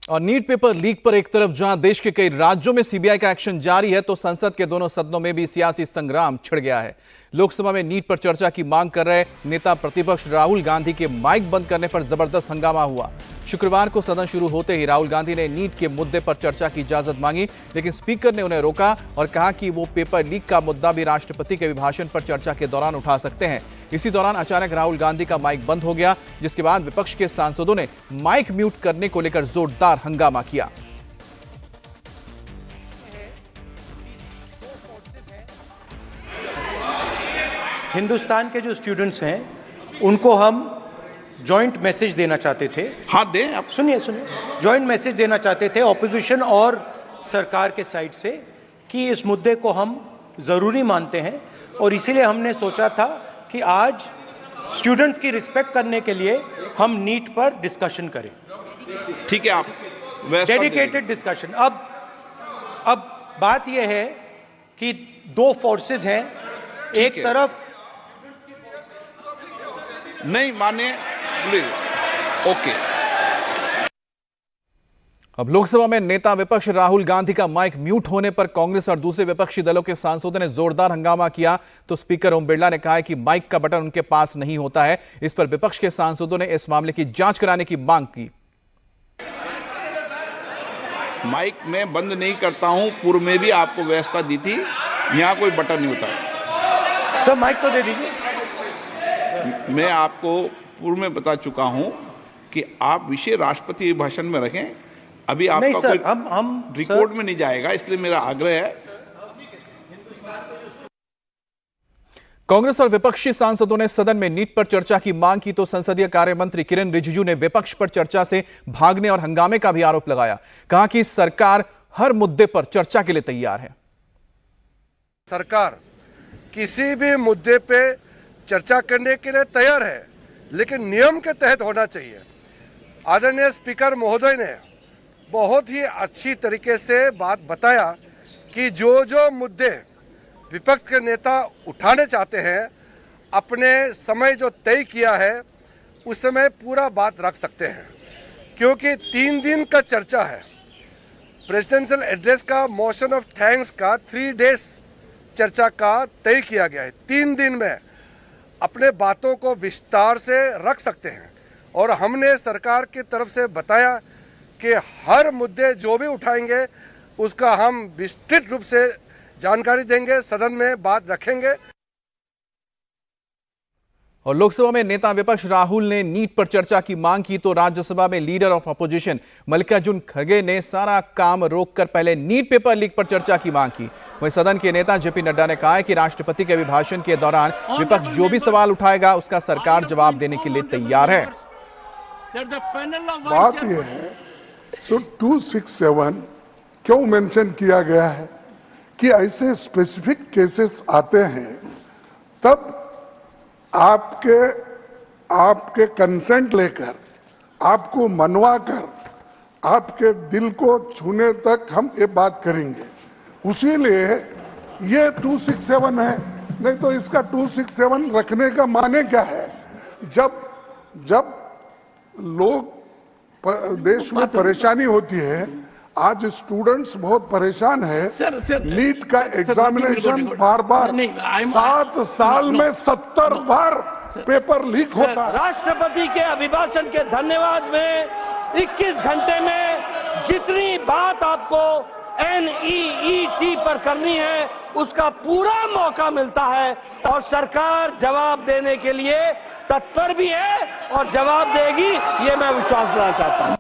और NEET paper leak पर एक तरफ जहां देश के कई राज्यों में सीबीआई का एक्शन जारी है, तो संसद के दोनों सदनों में भी सियासी संग्राम छिड़ गया है। लोकसभा में नीट पर चर्चा की मांग कर रहे नेता प्रतिपक्ष राहुल गांधी के माइक बंद करने पर जबरदस्त हंगामा हुआ। शुक्रवार को सदन शुरू होते ही राहुल गांधी ने नीट के मुद्दे पर चर्चा की इजाजत मांगी, लेकिन स्पीकर ने उन्हें रोका और कहा कि वो पेपर लीक का मुद्दा भी राष्ट्रपति के अभिभाषण पर चर्चा के दौरान उठा सकते हैं। इसी दौरान अचानक राहुल गांधी का माइक बंद हो गया, जिसके बाद विपक्ष के सांसदों ने माइक म्यूट करने को लेकर जोरदार हंगामा किया। हिंदुस्तान के जो स्टूडेंट्स हैं उनको हम जॉइंट मैसेज देना चाहते थे। हाँ दें, आप सुनिए जॉइंट मैसेज देना चाहते थे ऑपोजिशन और सरकार के साइड से कि इस मुद्दे को हम ज़रूरी मानते हैं और इसीलिए हमने सोचा था कि आज स्टूडेंट्स की रिस्पेक्ट करने के लिए हम नीट पर डिस्कशन करें। ठीक है, आप डेडिकेटेड डिस्कशन। अब बात यह है कि दो फोर्सेस हैं, एक तरफ नहीं माने ओके। अब लोकसभा में नेता विपक्ष राहुल गांधी का माइक म्यूट होने पर कांग्रेस और दूसरे विपक्षी दलों के सांसदों ने जोरदार हंगामा किया, तो स्पीकर ओम बिरला ने कहा है कि माइक का बटन उनके पास नहीं होता है। इस पर विपक्ष के सांसदों ने इस मामले की जांच कराने की मांग की। माइक मैं बंद नहीं करता हूं, पूर्व में भी आपको व्यवस्था दी थी, यहां कोई बटन नहीं होता। सर माइक तो दे दीजिए। मैं आपको पूर्व में बता चुका हूं कि आप विषय राष्ट्रपति भाषण में रखें। अभी आपका नहीं सर, कोई हम रिकॉर्ड में नहीं जाएगा, इसलिए मेरा आग्रह है। कांग्रेस और विपक्षी सांसदों ने सदन में नीट पर चर्चा की मांग की, तो संसदीय कार्य मंत्री किरेन रिजिजू ने विपक्ष पर चर्चा से भागने और हंगामे का भी आरोप लगाया। कहा कि सरकार हर मुद्दे पर चर्चा के लिए तैयार है। सरकार किसी भी मुद्दे पे चर्चा करने के लिए तैयार है, लेकिन नियम के तहत होना चाहिए। आदरणीय स्पीकर महोदय ने बहुत ही अच्छी तरीके से बात बताया कि जो मुद्दे विपक्ष के नेता उठाने चाहते हैं, अपने समय जो तय किया है उस समय पूरा बात रख सकते हैं, क्योंकि 3 दिन का चर्चा है। प्रेसिडेंशियल एड्रेस का, मोशन ऑफ थैंक्स का 3 डेज चर्चा का तय किया गया है। 3 दिन में अपने बातों को विस्तार से रख सकते हैं और हमने सरकार की तरफ से बताया कि हर मुद्दे जो भी उठाएंगे उसका हम विस्तृत रूप से जानकारी देंगे, सदन में बात रखेंगे। और लोकसभा में नेता विपक्ष राहुल ने नीट पर चर्चा की मांग की, तो राज्यसभा में लीडर ऑफ अपोजिशन मल्लिकार्जुन खड़गे ने सारा काम रोककर पहले नीट पेपर लीक पर चर्चा की मांग की। वहीं सदन के नेता जेपी नड्डा ने कहा है कि राष्ट्रपति के अभिभाषण के दौरान विपक्ष जो भी सवाल उठाएगा उसका सरकार जवाब देने के लिए तैयार है। बात यह है 267 क्यों मेंशन किया गया है कि ऐसे स्पेसिफिक केसेस आते हैं, तब आपके कंसेंट लेकर, आपको मनवा कर, आपके दिल को छूने तक हम ये बात करेंगे। उसी लिए ये 267 है, नहीं तो इसका 267 रखने का माने क्या है? जब लोग देश में परेशानी होती है, आज स्टूडेंट्स बहुत परेशान है। नीट का एग्जामिनेशन बार 7 साल में 70 बार पेपर लीक होता है। राष्ट्रपति के अभिभाषण के धन्यवाद में 21 घंटे में जितनी बात आपको NEET पर करनी है उसका पूरा मौका मिलता है और सरकार जवाब देने के लिए तत्पर भी है और जवाब देगी, ये मैं विश्वास दिलाना चाहता हूं।